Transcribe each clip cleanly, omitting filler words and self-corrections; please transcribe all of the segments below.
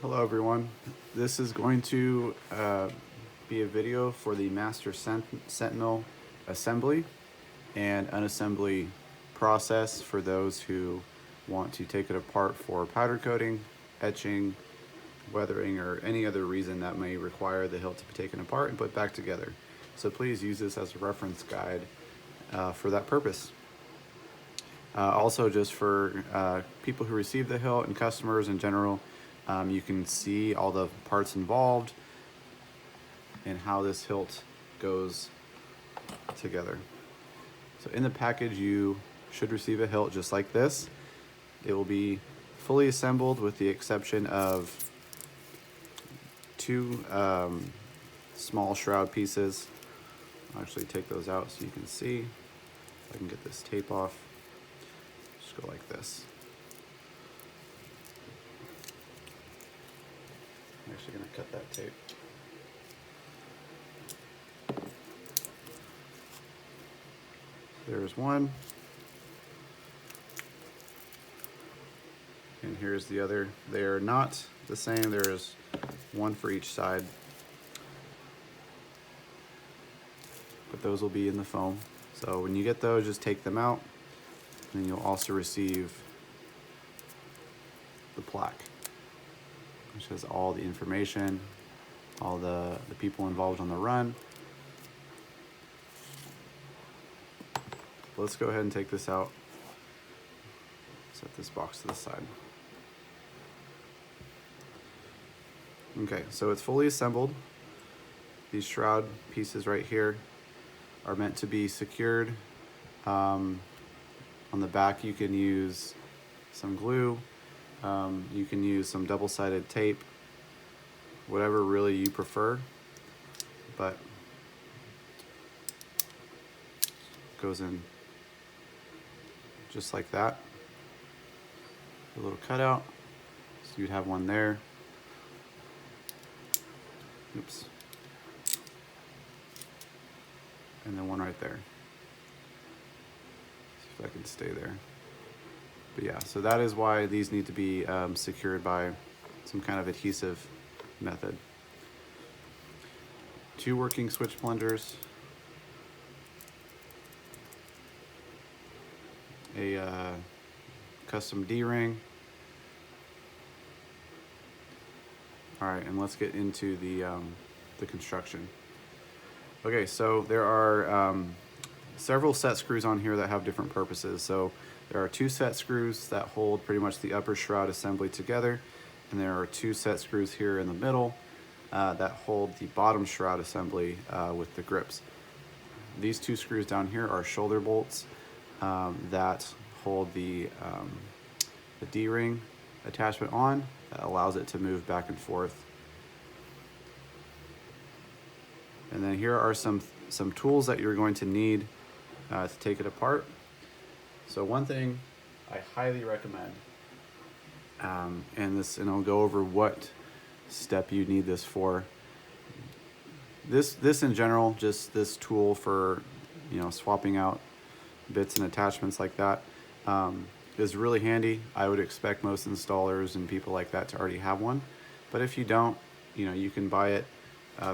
Hello everyone, this is going to be a video for the Master Sentinel assembly and unassembly process for those who want to take it apart for powder coating, etching, weathering, or any other reason that may require the hilt to be taken apart and put back together. So please use this as a reference guide for that purpose. Also, just for people who receive the hilt and customers in general, you can see all the parts involved and how this hilt goes together. So in the package, you should receive a hilt just like this. It will be fully assembled with the exception of two small shroud pieces. I'll actually take those out so you can see. If I can get this tape off. Just go like this. I'm actually going to cut that tape. There's one. And here's the other. They are not the same. There is one for each side. But those will be in the foam. So when you get those, just take them out. And you'll also receive the plaque, which has all the information, all the people involved on the run. Let's go ahead and take this out. Set this box to the side. Okay, so it's fully assembled. These shroud pieces right here are meant to be secured. On the back you can use some glue, you can use some double-sided tape, whatever really you prefer, but it goes in just like that. A little cutout, so you'd have one there. Oops. And then one right there. See if I can stay there. But yeah, so that is why these need to be secured by some kind of adhesive method. Two working switch plungers, a custom D-ring. All right, and let's get into the construction. Okay, so there are several set screws on here that have different purposes. So there are two set screws that hold pretty much the upper shroud assembly together, and there are two set screws here in the middle that hold the bottom shroud assembly with the grips. These two screws down here are shoulder bolts that hold the D-ring attachment on. That allows it to move back and forth. And then here are some tools that you're going to need to take it apart. So one thing I highly recommend, and I'll go over what step you need this for. This in general, just this tool for swapping out bits and attachments like that, is really handy. I would expect most installers and people like that to already have one, but if you don't, you can buy it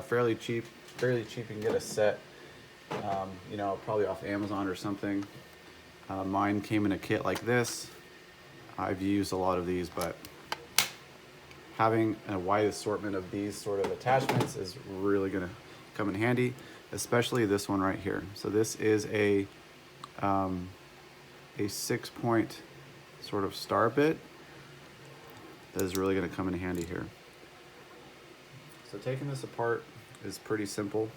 fairly cheap. You can get a set, probably off Amazon or something. Mine came in a kit like this. I've used a lot of these, but having a wide assortment of these sort of attachments is really going to come in handy, especially this one right here. So this is a 6-point sort of star bit that is really going to come in handy here. So taking this apart is pretty simple.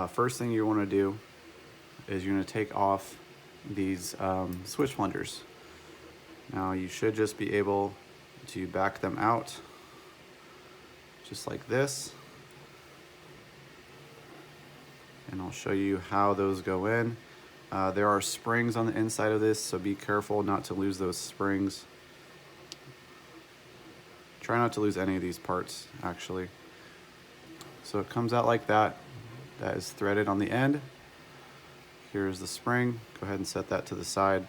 First thing you want to do is you're going to take off these switch plungers. Now you should just be able to back them out just like this, and I'll show you how those go in. There are springs on the inside of this, so be careful not to lose those springs. Try not to lose any of these parts, actually. So it comes out like that. That is threaded on the end. Here's the spring. Go ahead and set that to the side.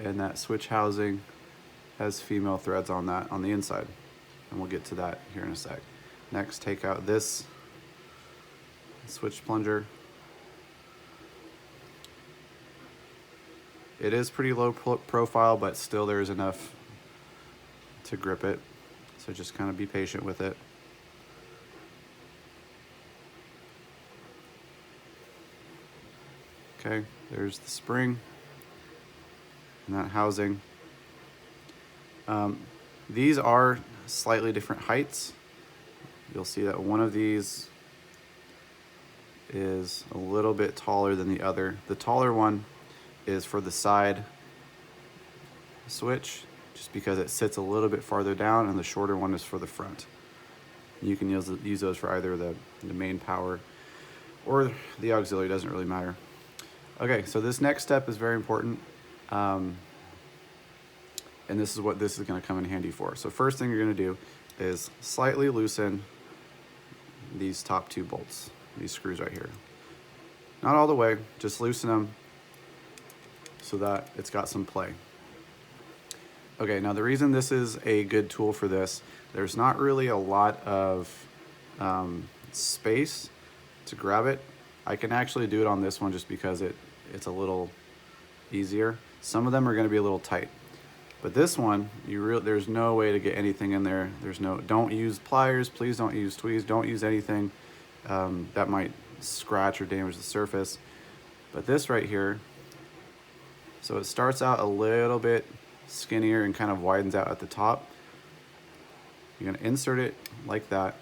And that switch housing has female threads on that on the inside, and we'll get to that here in a sec. Next, take out this switch plunger. It is pretty low profile, but still there's enough to grip it, so just kind of be patient with it. Okay, there's the spring and that housing. These are slightly different heights. You'll see that one of these is a little bit taller than the other. The taller one is for the side switch, just because it sits a little bit farther down, and the shorter one is for the front. You can use those for either the main power or the auxiliary, doesn't really matter. Okay, so this next step is very important, and this is what this is going to come in handy for. So first thing you're going to do is slightly loosen these top two bolts, these screws right here. Not all the way, just loosen them so that it's got some play. Okay, now the reason this is a good tool for this, there's not really a lot of space to grab it. I can actually do it on this one just because it's a little easier. Some of them are going to be a little tight, but this one, there's no way to get anything in there. Don't use pliers, please don't use tweezers, don't use anything that might scratch or damage the surface. But this right here, so it starts out a little bit skinnier and kind of widens out at the top. You're going to insert it like that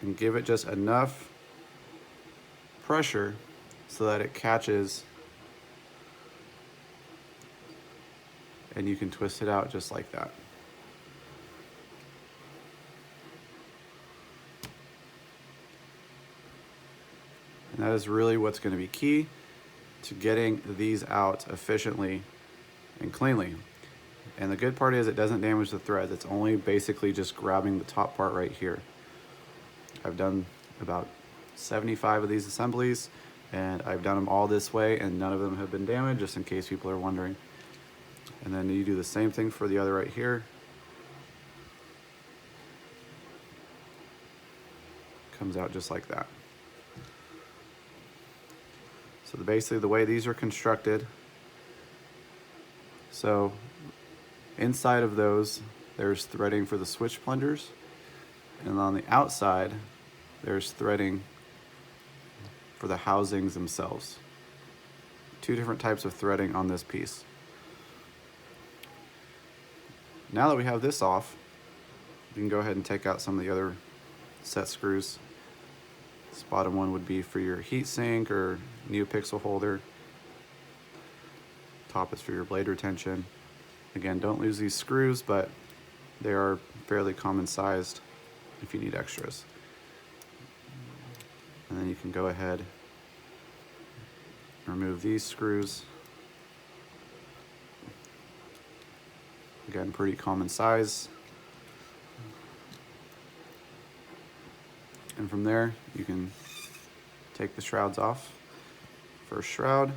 and give it just enough pressure so that it catches, and you can twist it out just like that. And that is really what's going to be key to getting these out efficiently and cleanly. And the good part is it doesn't damage the threads. It's only basically just grabbing the top part right here. I've done about 75 of these assemblies, and I've done them all this way, and none of them have been damaged, just in case people are wondering. And then you do the same thing for the other right here. Comes out just like that. So basically the way these are constructed, so inside of those there's threading for the switch plungers, and on the outside there's threading for the housings themselves. Two different types of threading on this piece. Now that we have this off, we can go ahead and take out some of the other set screws. This bottom one would be for your heat sink or NeoPixel holder. Top is for your blade retention. Again, don't lose these screws, but they are fairly common sized if you need extras. And then you can go ahead and remove these screws. Again, pretty common size. And from there, you can take the shrouds off. First shroud,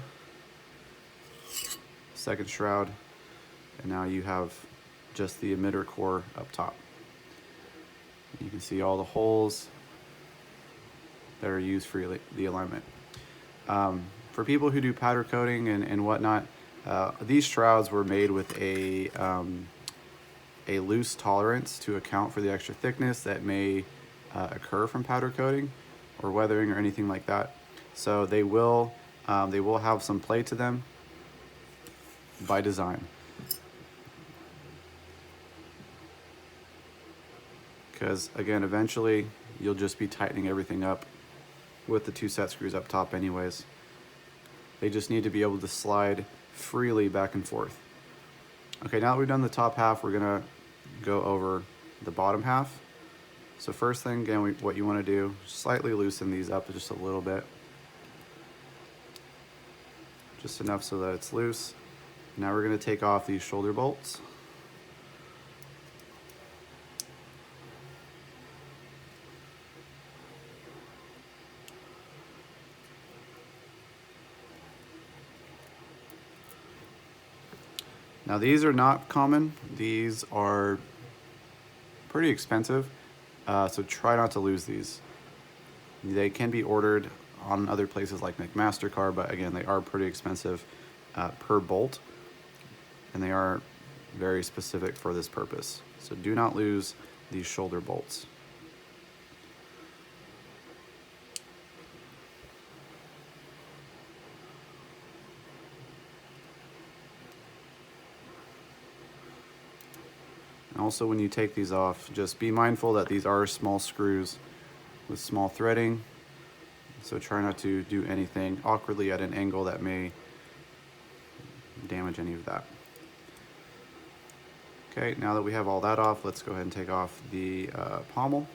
second shroud, and now you have just the emitter core up top. You can see all the holes that are used for the alignment. For people who do powder coating and whatnot, these shrouds were made with a loose tolerance to account for the extra thickness that may occur from powder coating or weathering or anything like that. So they will have some play to them by design. Because again, eventually you'll just be tightening everything up with the two set screws up top anyways. They just need to be able to slide freely back and forth. Okay, now that we've done the top half, we're gonna go over the bottom half. So first thing, again, what you want to do, slightly loosen these up just a little bit. Just enough so that it's loose. Now we're going to take off these shoulder bolts. Now these are not common. These are pretty expensive, so try not to lose these. They can be ordered on other places like McMasterCard, but again, they are pretty expensive per bolt, and they are very specific for this purpose. So do not lose these shoulder bolts. And also, when you take these off, just be mindful that these are small screws with small threading, so try not to do anything awkwardly at an angle that may damage any of that. Okay, now that we have all that off, let's go ahead and take off the pommel.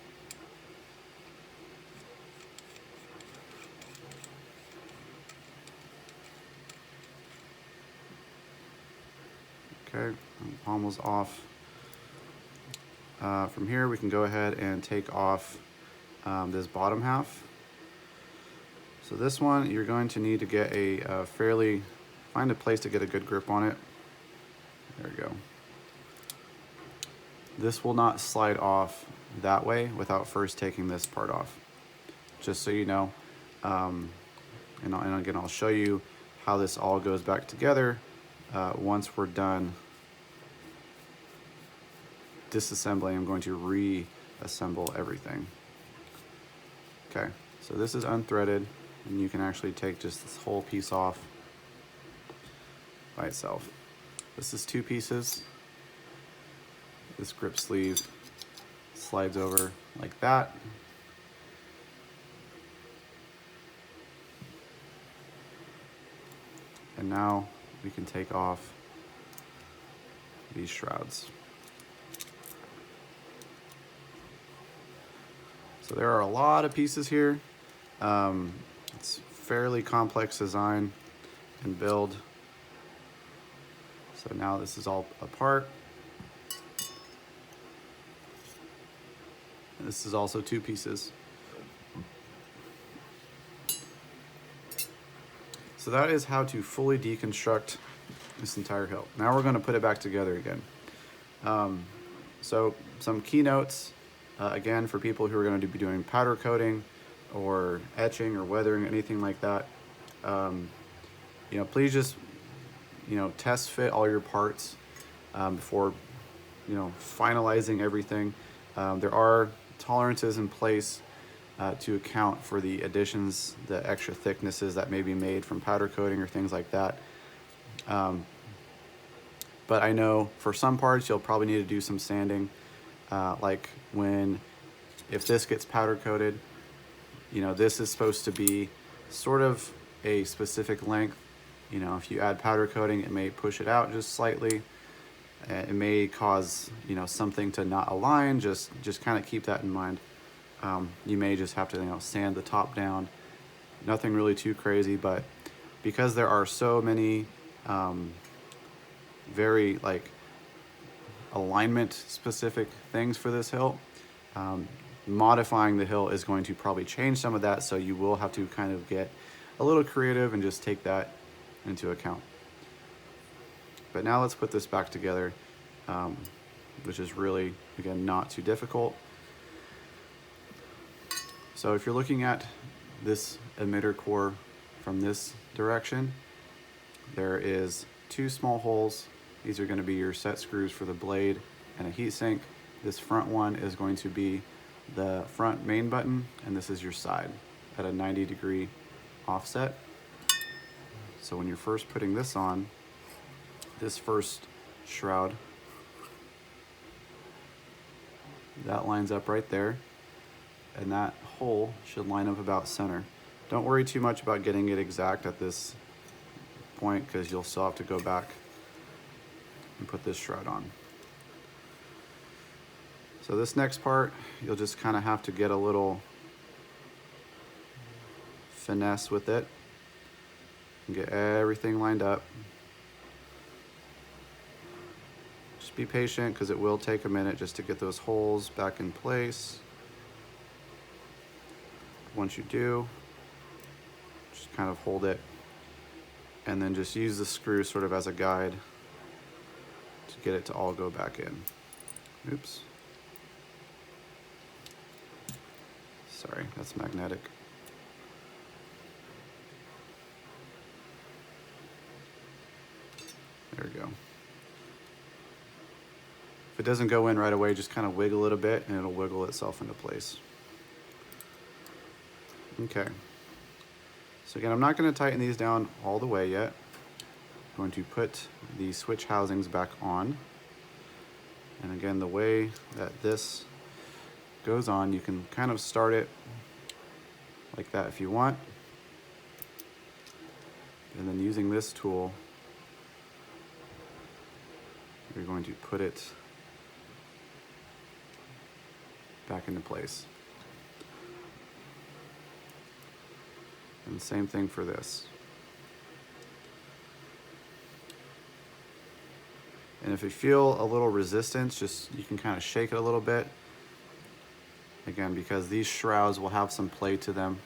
Okay, pommel's off. From here, we can go ahead and take off this bottom half. So this one, you're going to need to get a find a place to get a good grip on it. There we go. This will not slide off that way without first taking this part off, just so you know. And again, I'll show you how this all goes back together once we're done disassembling. I'm going to reassemble everything. Okay, so this is unthreaded, and you can actually take just this whole piece off by itself. This is 2 pieces. This grip sleeve slides over like that. And now we can take off these shrouds. So there are a lot of pieces here. It's fairly complex design and build. So now this is all apart. And this is also 2 pieces. So that is how to fully deconstruct this entire hilt. Now we're going to put it back together again. So some keynotes, again, for people who are going to be doing powder coating or etching or weathering, anything like that. Please just, test fit all your parts before, finalizing everything. There are tolerances in place to account for the additions, the extra thicknesses that may be made from powder coating or things like that. But I know for some parts you'll probably need to do some sanding, like if this gets powder coated, this is supposed to be sort of a specific length. If you add powder coating, it may push it out just slightly. It may cause, something to not align. Just kind of keep that in mind. You may just have to, sand the top down. Nothing really too crazy, but because there are so many very alignment specific things for this hilt, modifying the hilt is going to probably change some of that, so you will have to kind of get a little creative and just take that into account. But now let's put this back together, which is really, again, not too difficult. So if you're looking at this emitter core from this direction, there is 2 small holes. These are going to be your set screws for the blade and a heat sink. This front one is going to be the front main button, and this is your side at a 90-degree offset. So when you're first putting this on, this first shroud, that lines up right there, and that hole should line up about center. Don't worry too much about getting it exact at this point, because you'll still have to go back and put this shroud on. So this next part, you'll just kind of have to get a little finesse with it and get everything lined up. Just be patient, because it will take a minute just to get those holes back in place. Once you do, just kind of hold it and then just use the screw sort of as a guide get it to all go back in. Oops. Sorry, that's magnetic. There we go. If it doesn't go in right away, just kind of wiggle it a bit and it'll wiggle itself into place. Okay. So again, I'm not going to tighten these down all the way yet. I'm going to put the switch housings back on. And again, the way that this goes on, you can kind of start it like that if you want. And then using this tool, you're going to put it back into place. And same thing for this. And if you feel a little resistance, you can kind of shake it a little bit. Again, because these shrouds will have some play to them,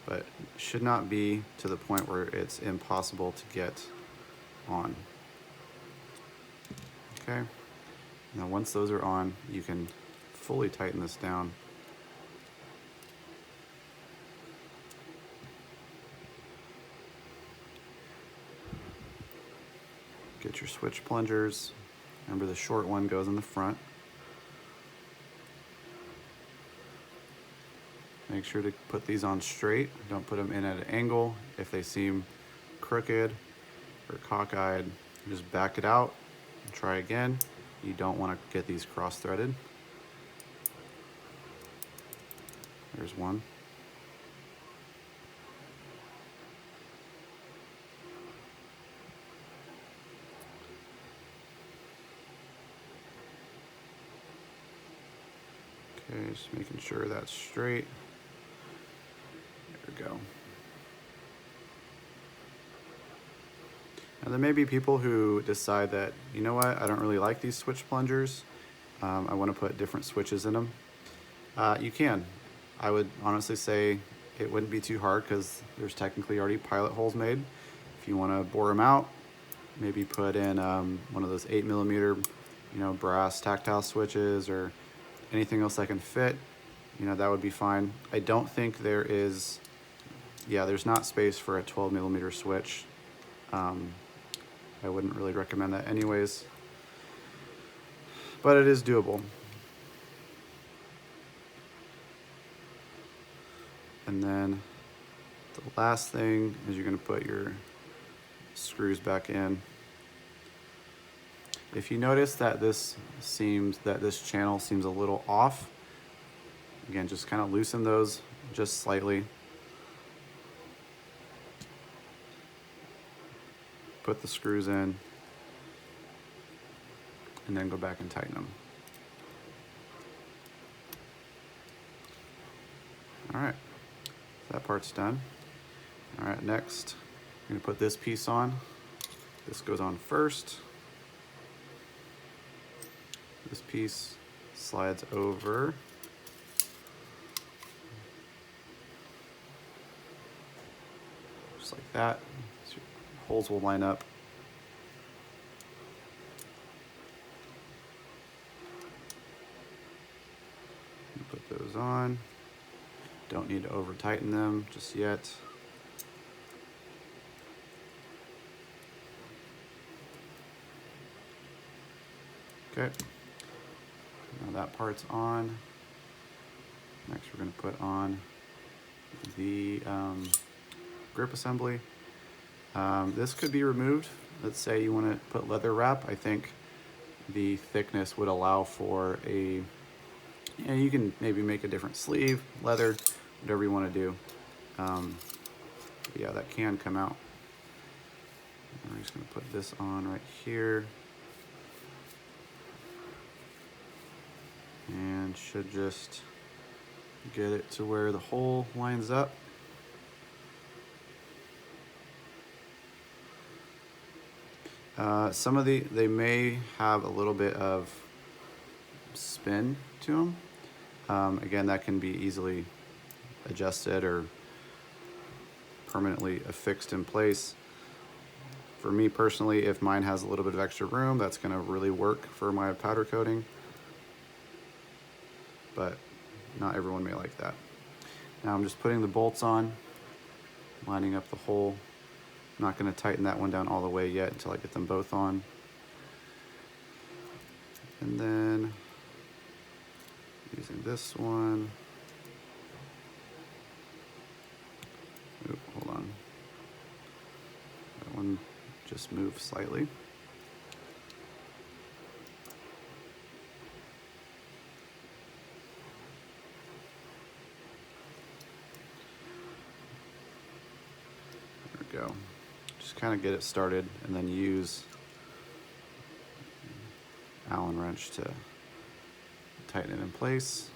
but should not be to the point where it's impossible to get on. Okay, now once those are on, you can fully tighten this down. Get your switch plungers. Remember, the short one goes in the front. Make sure to put these on straight. Don't put them in at an angle. If they seem crooked or cockeyed, just back it out and try again. You don't want to get these cross-threaded. There's one. Okay, just making sure that's straight. There we go. Now there may be people who decide that, you know what, I don't really like these switch plungers. I want to put different switches in them. You can. I would honestly say it wouldn't be too hard because there's technically already pilot holes made. If you want to bore them out, maybe put in one of those 8mm, brass tactile switches or anything else that can fit, that would be fine. I don't think there is, there's not space for a 12mm switch. I wouldn't really recommend that anyways, but it is doable. And then the last thing is you're going to put your screws back in. If you notice that this channel seems a little off, again, just kind of loosen those just slightly. Put the screws in, and then go back and tighten them. All right, that part's done. All right, next, I'm gonna put this piece on. This goes on first. This piece slides over. Just like that. So your holes will line up. Put those on. Don't need to over tighten them just yet. Okay. Now that part's on. Next we're going to put on the grip assembly. This could be removed. Let's say you want to put leather wrap. I think the thickness would allow for a, you can maybe make a different sleeve, leather, whatever you want to do. Yeah, that can come out. And we're just going to put this on right here. And should just get it to where the hole lines up. Some of they may have a little bit of spin to them. Again, that can be easily adjusted or permanently affixed in place. For me personally, if mine has a little bit of extra room, that's gonna really work for my powder coating, but not everyone may like that. Now I'm just putting the bolts on, lining up the hole. I'm not gonna tighten that one down all the way yet until I get them both on. And then using this one, oop, hold on. That one just moved slightly. There we go. Just kind of get it started and then use Allen wrench to tighten it in place.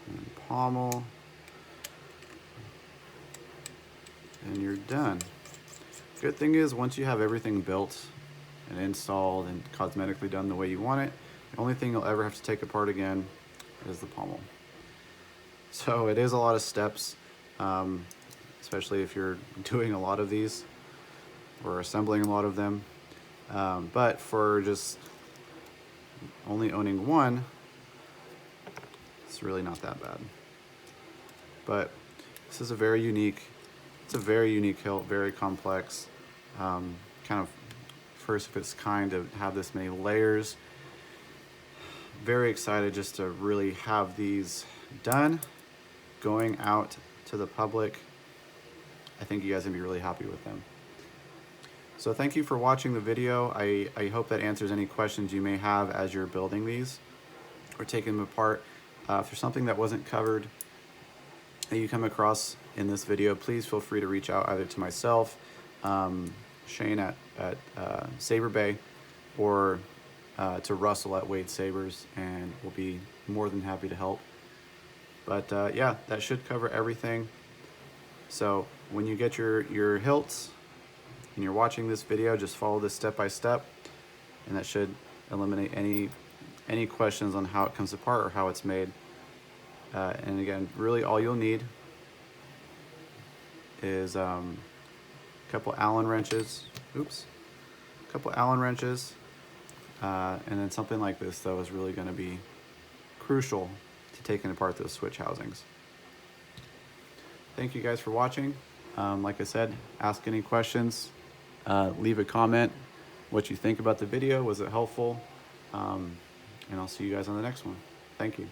And pommel. And you're done. Good thing is, once you have everything built and installed and cosmetically done the way you want it, the only thing you'll ever have to take apart again is the pommel. So it is a lot of steps, especially if you're doing a lot of these or assembling a lot of them. But for just only owning one, it's really not that bad. But this is a very unique hilt, very complex, kind of first of its kind to have this many layers. Very excited just to really have these done, going out to the public. I think you guys are gonna be really happy with them. So thank you for watching the video. I hope that answers any questions you may have as you're building these or taking them apart. If there's something that wasn't covered that you come across in this video, please feel free to reach out either to myself, Shane at Saberbay, or to Russell at Wade Sabers, and we'll be more than happy to help. But yeah, that should cover everything. So when you get your hilts and you're watching this video, just follow this step by step, and that should eliminate any questions on how it comes apart or how it's made. And again, really all you'll need is a couple Allen wrenches. Oops. A couple Allen wrenches. And then something like this, though, is really going to be crucial to taking apart those switch housings. Thank you guys for watching. Like I said, ask any questions. Leave a comment what you think about the video. Was it helpful? And I'll see you guys on the next one. Thank you.